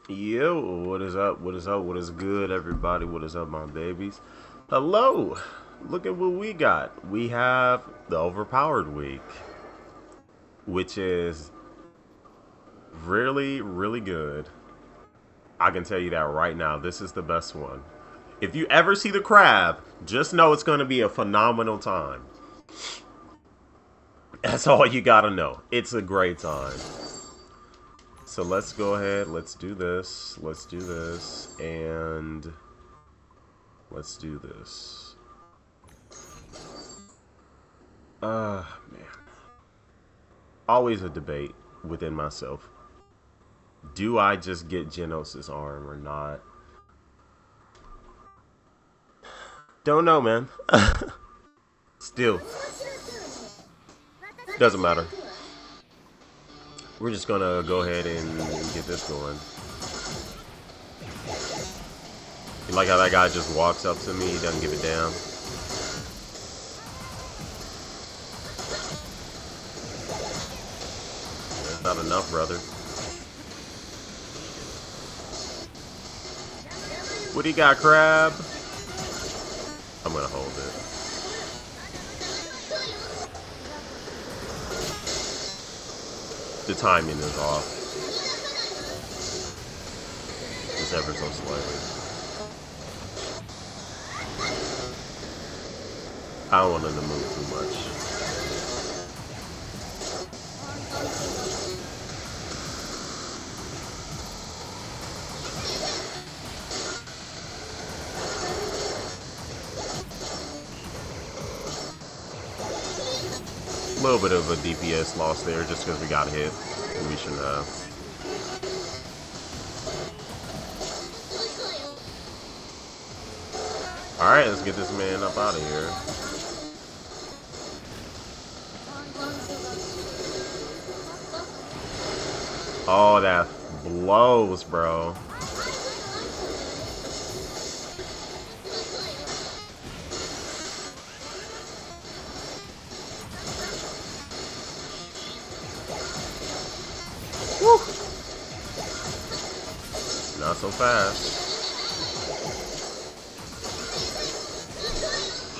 Yo, what is up? What is up? What is good, everybody? What is up, my babies? Hello! Look at what we got. We have the Overpowered Week, which is really, really good. I can tell you that right now. This is the best one. If you ever see the crab, just know it's going to be a phenomenal time. That's all you gotta know. It's a great time. So let's go ahead. Let's do this. Let's do this. And let's do this. Man. Always a debate within myself. Do I just get Genos' arm or not? Don't know, man. Still. Doesn't matter. We're just gonna go ahead and get this going. You like how that guy just walks up to me, he doesn't give a damn. That's not enough, brother. What do you got, crab? I'm gonna hold it. The timing is off. Just ever so slightly. I don't want him to move too much. A little bit of a DPS loss there just because we got hit. We shouldn't have. Alright, let's get this man up out of here. Oh, that blows, bro. Woo. Not so fast.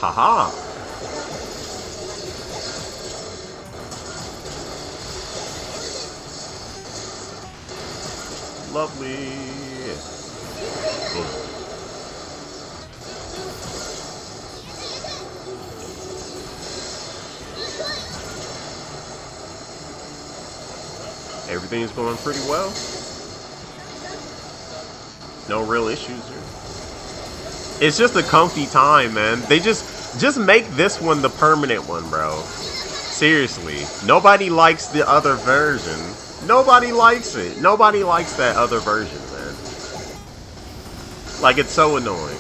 Haha. Lovely. Boom. Everything's going pretty well. No real issues here. It's just a comfy time, man. They just make this one the permanent one, bro. Seriously. Nobody likes the other version. Nobody likes it. Nobody likes that other version, man. Like, it's so annoying.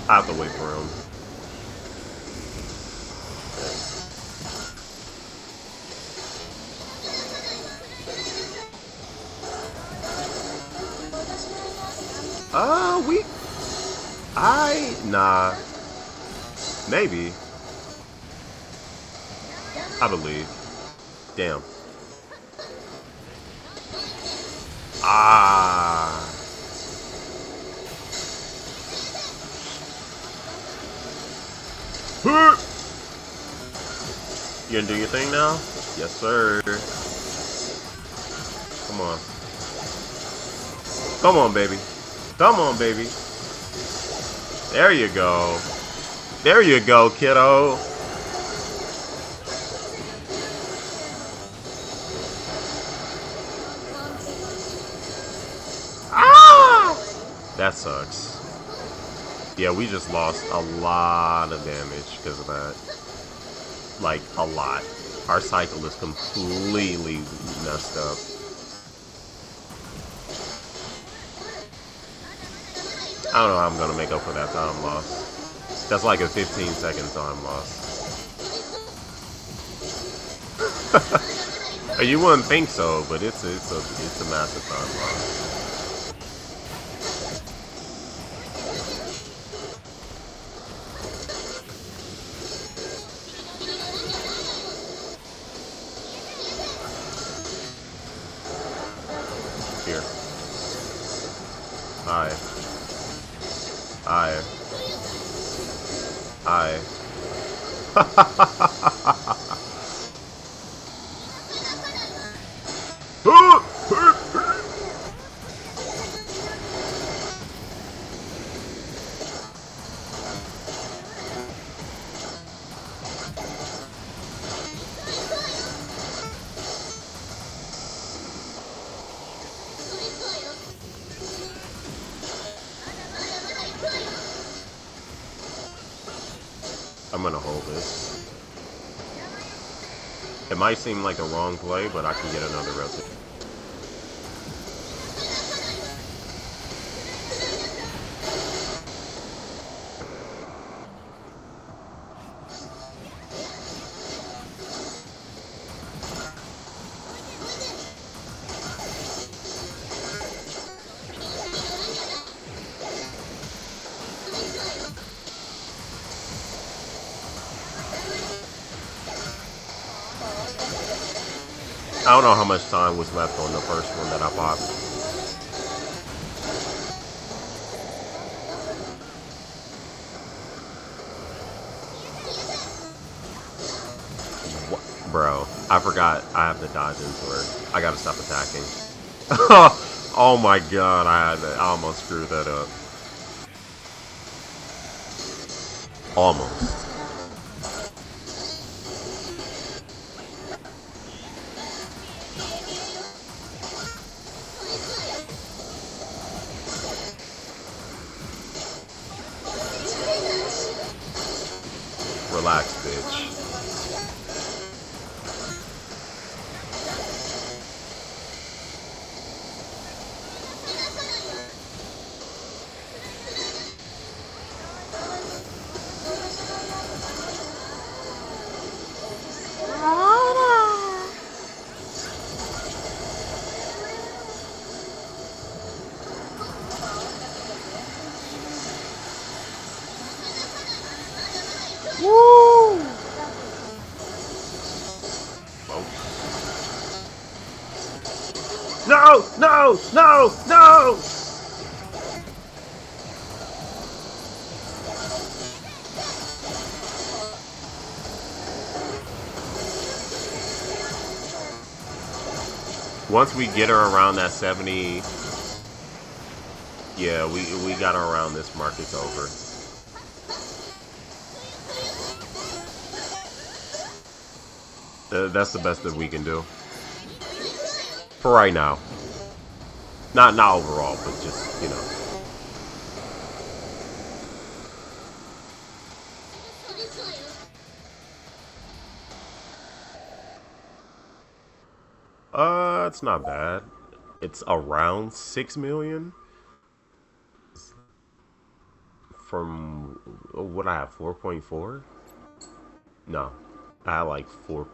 I have to wait for him. Nah. Maybe. I believe. Damn. Ah. You gonna do your thing now? Yes, sir. Come on. Come on, baby. Come on, baby. There you go. There you go, kiddo. Ah! That sucks. Yeah, we just lost a lot of damage because of that. Like, a lot. Our cycle is completely messed up. I don't know how I'm gonna make up for that time loss. That's like a 15-second time loss. You wouldn't think so, but it's a massive time loss. Here. Hi. Hi. Hi. I'm gonna hold this. It might seem like the wrong play, but I can get another rotation. I don't know how much time was left on the first one that I popped. What? Bro, I forgot I have to dodge into her. I gotta stop attacking. Oh my god, I almost screwed that up. Almost. Relax, bitch. Woo! No! No! No! No! Once we get her around that 70, yeah, we got her around this mark, it's over. That's the best that we can do. For right now. Not overall, but just, you know. It's not bad. It's around 6 million. From what I have, 4.4? No. I had like 4.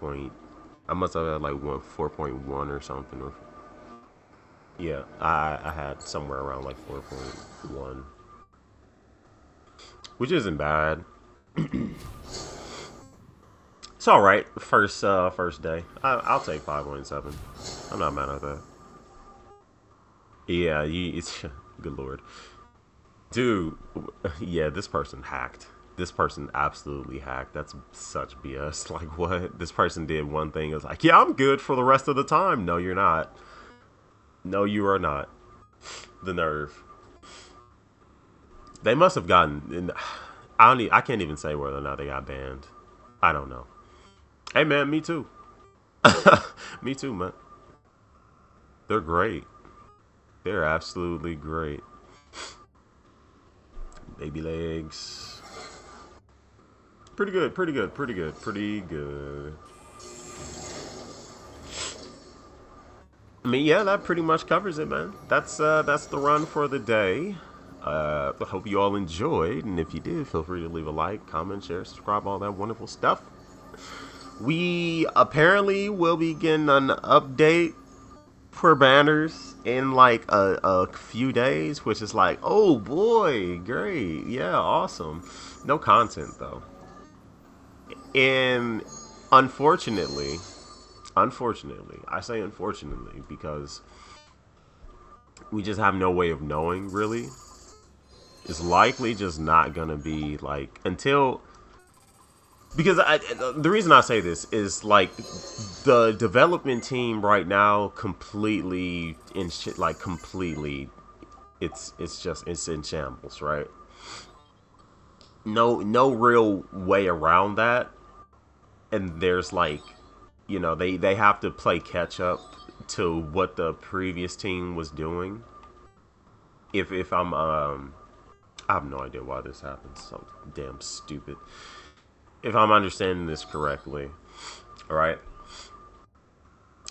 I must have had like 4.1 or something. Or yeah, I had somewhere around like 4.1, which isn't bad. It's all right. First day. I'll take 5.7. I'm not mad at that. Yeah, it's good lord, dude. Yeah, this person hacked. This person absolutely hacked. That's such BS. Like, what? This person did one thing. It was like, yeah, I'm good for the rest of the time. No, you're not. No, you are not. The nerve. They must have gotten. I can't even say whether or not they got banned. I don't know. Hey, man, me too. Me too, man. They're great. They're absolutely great. Baby legs. Pretty good, pretty good, pretty good, pretty good. I mean, yeah, that pretty much covers it, man. That's the run for the day. I hope you all enjoyed, and if you did, feel free to leave a like, comment, share, subscribe, all that wonderful stuff. We apparently will be getting an update for banners in like a few days, which is like, oh boy, great, yeah, awesome. No content though, and unfortunately, I say unfortunately because we just have no way of knowing really. It's likely just not gonna be like until because the reason I say this is like the development team right now completely in shit like completely it's in shambles, right? No real way around that, and there's like they have to play catch up to what the previous team was doing. If I'm I have no idea why this happens. So damn stupid. If I'm understanding this correctly, all right.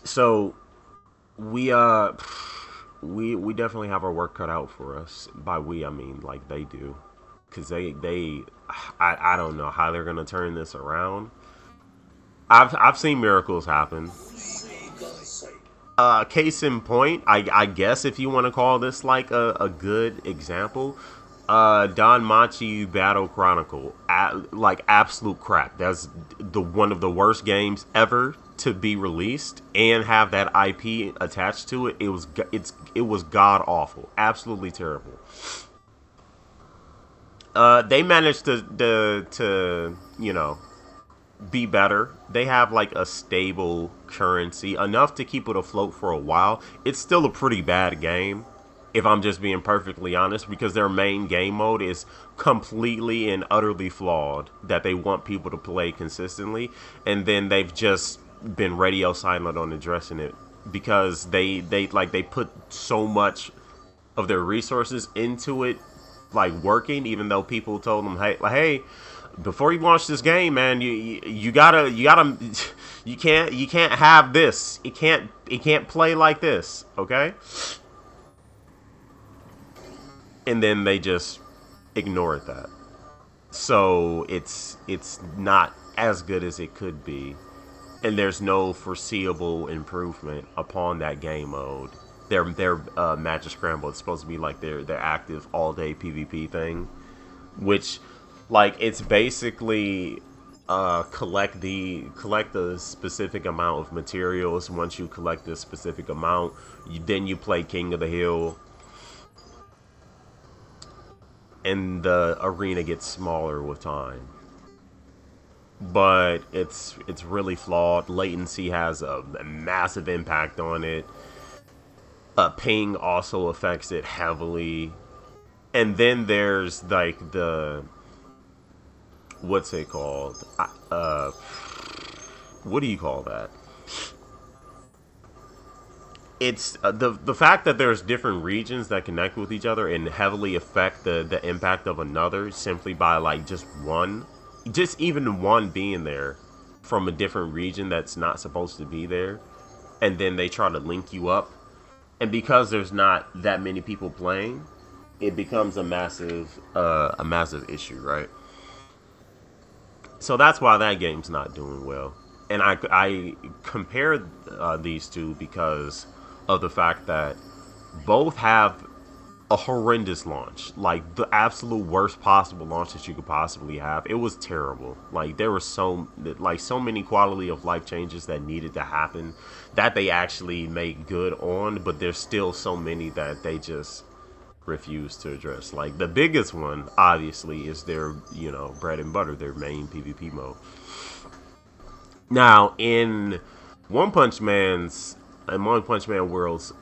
So we we definitely have our work cut out for us. By we, I mean like they do, because I don't know how they're gonna turn this around. I've seen miracles happen. Case in point, I guess if you want to call this like a good example, Don Machi Battle Chronicle, like absolute crap. That's the one of the worst games ever to be released and have that IP attached to it. It was god awful, absolutely terrible. They managed to be better. They have like a stable currency enough to keep it afloat for a while. It's still a pretty bad game, if I'm just being perfectly honest, because their main game mode is completely and utterly flawed that they want people to play consistently, and then they've just been radio silent on addressing it because they put so much of their resources into it like working, even though people told them, hey, before you launch this game, man, you gotta you can't have this. It can't play like this, okay? And then they just ignored that. So it's not as good as it could be, and there's no foreseeable improvement upon that game mode. Their Magic Scramble, it's supposed to be like their active all day PvP thing, which like it's basically collect the specific amount of materials. Once you collect this specific amount, then you play King of the Hill, and the arena gets smaller with time. But it's really flawed. Latency has a massive impact on it. Ping also affects it heavily. And then there's like the what's it called? What do you call that? It's the fact that there's different regions that connect with each other and heavily affect the impact of another simply by like just even one being there from a different region that's not supposed to be there, and then they try to link you up, and because there's not that many people playing, it becomes a massive issue, right? So that's why that game's not doing well. And I compared these two because of the fact that both have a horrendous launch, like the absolute worst possible launch that you could possibly have. It was terrible. Like there were so many quality of life changes that needed to happen that they actually made good on, but there's still so many that they just refuse to address. Like the biggest one obviously is their bread and butter, their main PvP mode. Now in One Punch Man World's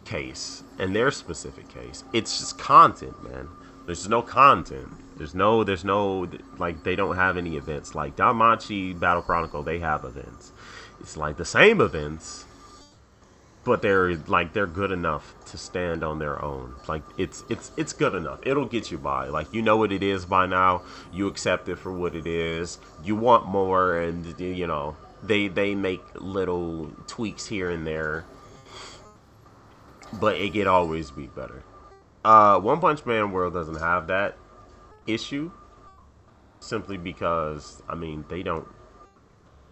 case, and their specific case, it's just content, man. There's no content. There's no like they don't have any events. Like Danmachi Battle Chronicle, they have events. It's like the same events, but they're good enough to stand on their own. Like it's good enough. It'll get you by. Like you know what it is by now. You accept it for what it is. You want more, and they make little tweaks here and there, but it could always be better. One Punch Man World doesn't have that issue, simply because they don't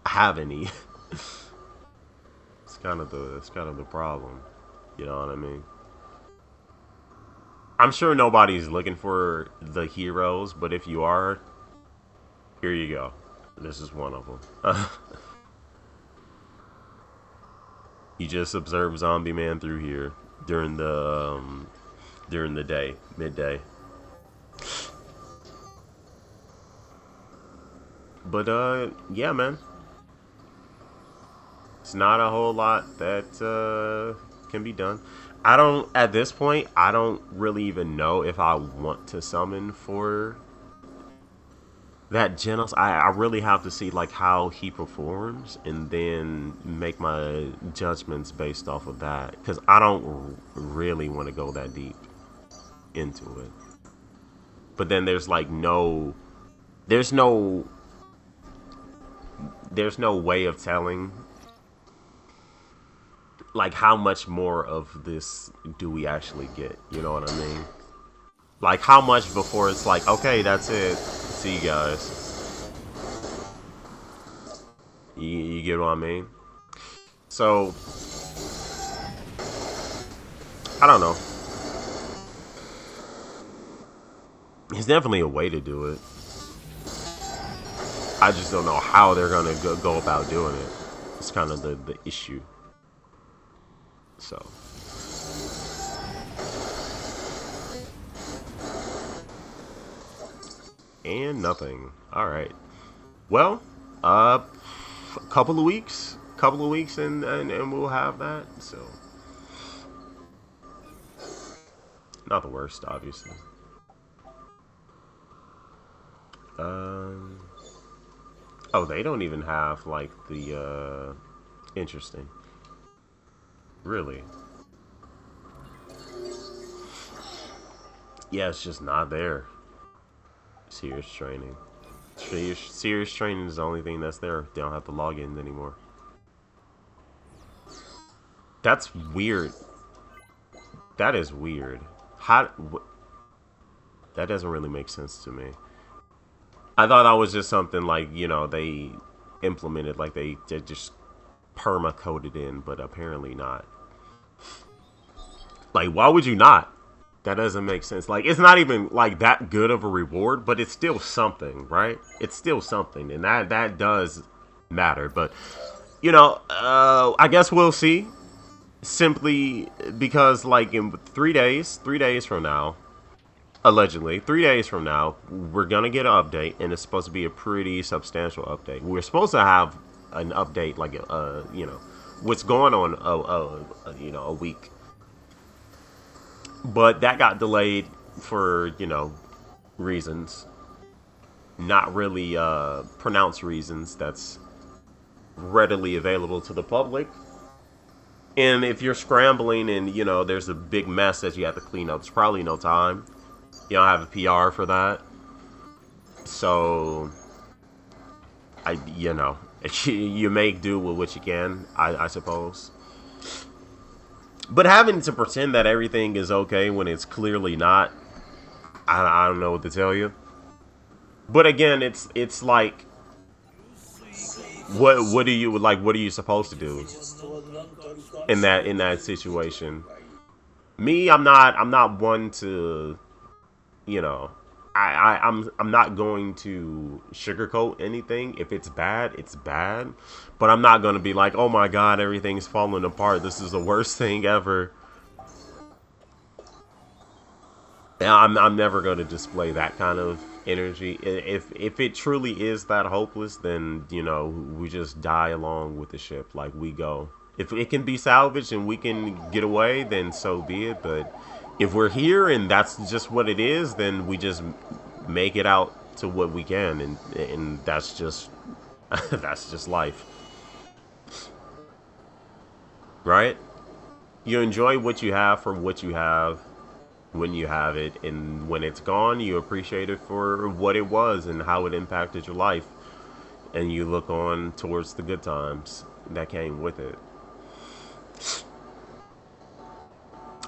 have any. It's kind of the problem. You know what I mean? I'm sure nobody's looking for the heroes, but if you are, here you go. This is one of them. You just observe Zombie Man through here. during the day, midday. But yeah, man, it's not a whole lot that can be done. I don't at this point. I don't really even know if I want to summon for that Genos. I really have to see like how he performs and then make my judgments based off of that. Because I don't really want to go that deep into it. But then there's like there's no there's no way of telling like how much more of this do we actually get. You know what I mean? Like how much before it's like, okay, that's it. See you guys. You get what I mean? So I don't know. There's definitely a way to do it. I just don't know how they're gonna go about doing it. It's kind of the issue. So. And nothing. Alright. Well, a couple of weeks. And we'll have that. So. Not the worst, obviously. Oh, they don't even have, like, the, interesting. Really? Yeah, it's just not there. Serious training. Serious training is the only thing that's there. They don't have the logins anymore. That's weird. That is weird. That doesn't really make sense to me. I thought that was just something like, you know, they implemented, like they just perma-coded in, but apparently not. Like, why would you not? That doesn't make sense. Like, it's not even, like, that good of a reward, but it's still something, right? It's still something, and that does matter. But, you know, I guess we'll see. Simply because, like, in 3 days from now, allegedly, 3 days from now, we're going to get an update, and it's supposed to be a pretty substantial update. We're supposed to have an update, like, you know, what's going on, you know, a week. But that got delayed for, you know, reasons. Not really pronounced reasons that's readily available to the public. And if you're scrambling and, you know, there's a big mess that you have to clean up, there's probably no time. You don't have a PR for that. So, you know, you make do with what you can, I suppose. But having to pretend that everything is okay when it's clearly not, I don't know what to tell you. But again, it's like, what do you like? What are you supposed to do in that situation? Me, I'm not one to, you know, I'm not going to sugarcoat anything. If it's bad, it's bad. But I'm not going to be like, oh my God, everything's falling apart. This is the worst thing ever. I'm never going to display that kind of energy. If it truly is that hopeless, then, you know, we just die along with the ship. Like, we go. If it can be salvaged and we can get away, then so be it. But if we're here and that's just what it is, then we just make it out to what we can, and that's just that's just life, right? You enjoy what you have for what you have when you have it, and when it's gone, you appreciate it for what it was and how it impacted your life, and you look on towards the good times that came with it.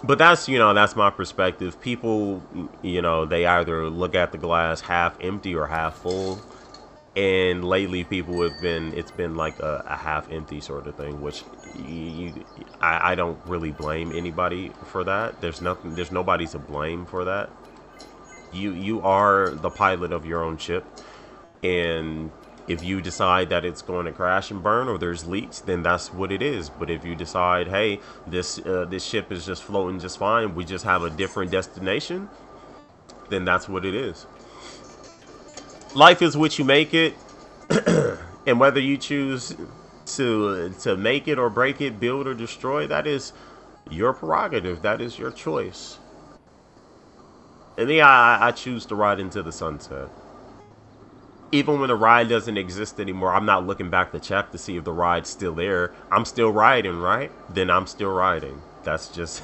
But that's, you know, that's my perspective. People, you know, they either look at the glass half empty or half full. And lately people it's been like a half empty sort of thing, which I don't really blame anybody for that. There's nobody to blame for that. You are the pilot of your own ship. And If you decide that it's going to crash and burn or there's leaks, then that's what it is. But if you decide, hey, this ship is just floating just fine, we just have a different destination, then that's what it is. Life is what you make it, and whether you choose to make it or break it, build or destroy, that is your prerogative. That is your choice. And me, I choose to ride into the sunset. Even when the ride doesn't exist anymore, I'm not looking back to check to see if the ride's still there. I'm still riding, right? Then I'm still riding. That's just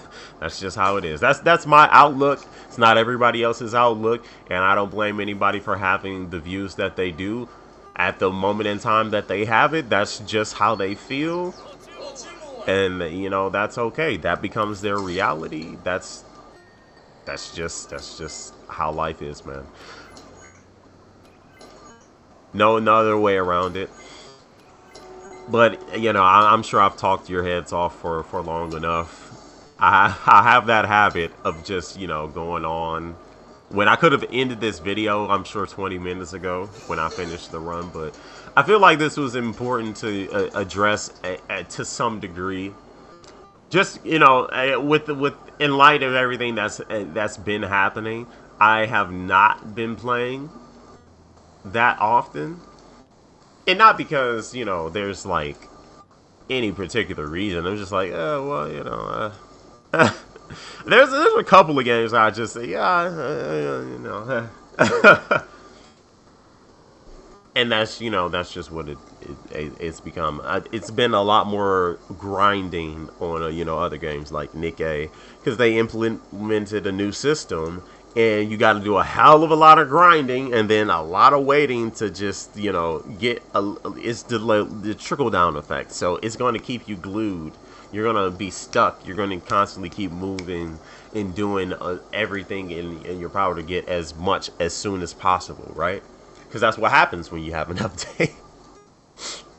how it is. That's my outlook. It's not everybody else's outlook, and I don't blame anybody for having the views that they do at the moment in time that they have it. That's just how they feel, and you know, that's okay. That becomes their reality. That's just how life is, man. No other way around it. But you know, I'm sure I've talked your heads off for long enough. I have that habit of just, you know, going on when I could have ended this video, I'm sure 20 minutes ago when I finished the run, but I feel like this was important to address to some degree. Just, you know, with in light of everything that's been happening, I have not been playing that often, and not because, you know, there's like any particular reason. I'm just like, oh well, you know, there's a couple of games I just say, yeah, you know, and that's, you know, that's just what it's become. It's been a lot more grinding on you know, other games like Nikkei, because they implemented a new system. And you got to do a hell of a lot of grinding and then a lot of waiting to just, you know, get it's the trickle down effect. So it's going to keep you glued. You're going to be stuck. You're going to constantly keep moving and doing everything in your power to get as much as soon as possible, right? Because that's what happens when you have an update.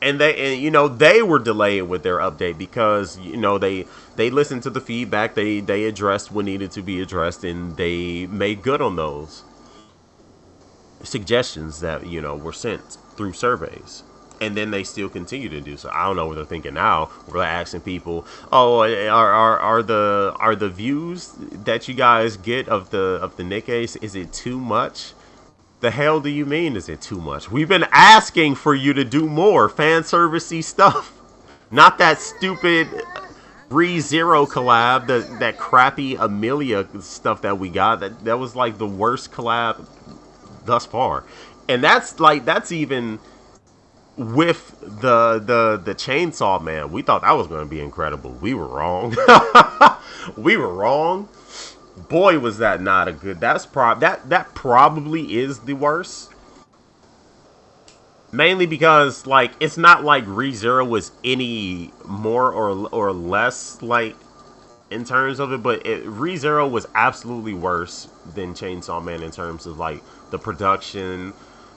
And you know, they were delayed with their update because, you know, they listened to the feedback, they addressed what needed to be addressed, and they made good on those suggestions that, you know, were sent through surveys. And then they still continue to do so. I don't know what they're thinking now. Where they're asking people, "Oh, are the views that you guys get of the Nikkeis, is it too much?" The hell do you mean, is it too much? We've been asking for you to do more fan servicey stuff. Not that stupid ReZero collab, that crappy Amelia stuff that we got. That was like the worst collab thus far. And that's even with the Chainsaw Man. We thought that was going to be incredible. We were wrong. We were wrong. Boy, was that not a good. That probably is the worst. Mainly because, like, it's not like ReZero was any more or less, like, in terms of it, but ReZero was absolutely worse than Chainsaw Man in terms of, like, the production,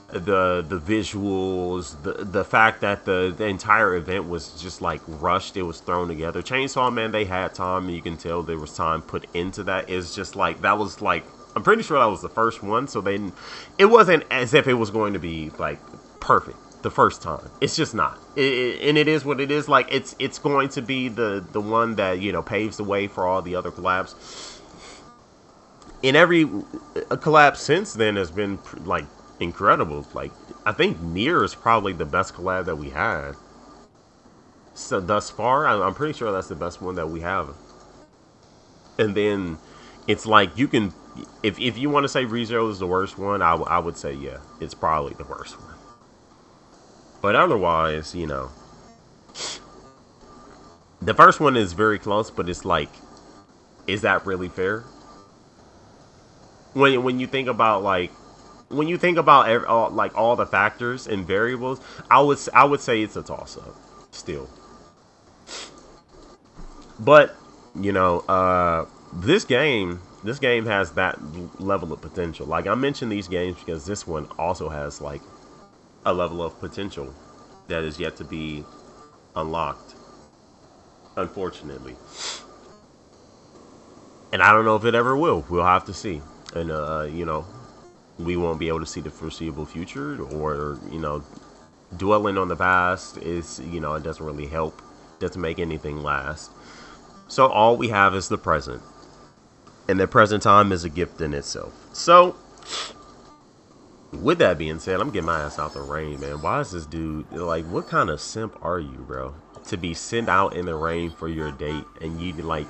the visuals, the fact that the entire event was just like rushed. It was thrown together. Chainsaw Man, they had time, and you can tell there was time put into that. It's just like, that was like, I'm pretty sure that was the first one, so it wasn't as if it was going to be like perfect the first time. It's just not. And it is what it is. Like, it's going to be the one that, you know, paves the way for all the other collabs. And every collab since then has been like incredible. Like, I think Nier is probably the best collab that we had. So thus far, I'm pretty sure that's the best one that we have. And then it's like, you can, if you want to say ReZero is the worst one, I would say, yeah, it's probably the worst one. But otherwise, you know, the first one is very close, but it's like, is that really fair? When you think about, like, when you think about all the factors and variables, I would say it's a toss-up still. But, you know, this game has that level of potential. Like, I mentioned these games because this one also has, like, a level of potential that is yet to be unlocked, unfortunately. And I don't know if it ever will. We'll have to see. And, you know, we won't be able to see the foreseeable future, or, you know, Dwelling on the past is, you know, it doesn't really help. Doesn't make anything last. So all we have is the present. And the present time is a gift in itself. So, with that being said, I'm getting my ass out the rain, man. Why is this dude, like, what kind of simp are you, bro? To be sent out in the rain for your date and you, like,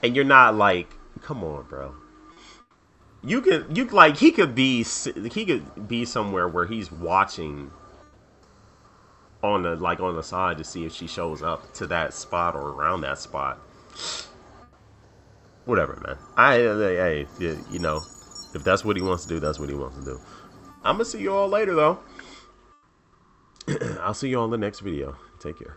and you're not, like, come on, bro. Like, he could be somewhere where he's watching on the side to see if she shows up to that spot or around that spot. Whatever, man. Hey, you know, if that's what he wants to do, that's what he wants to do. I'm gonna see you all later, though. I'll see you on the next video. Take care.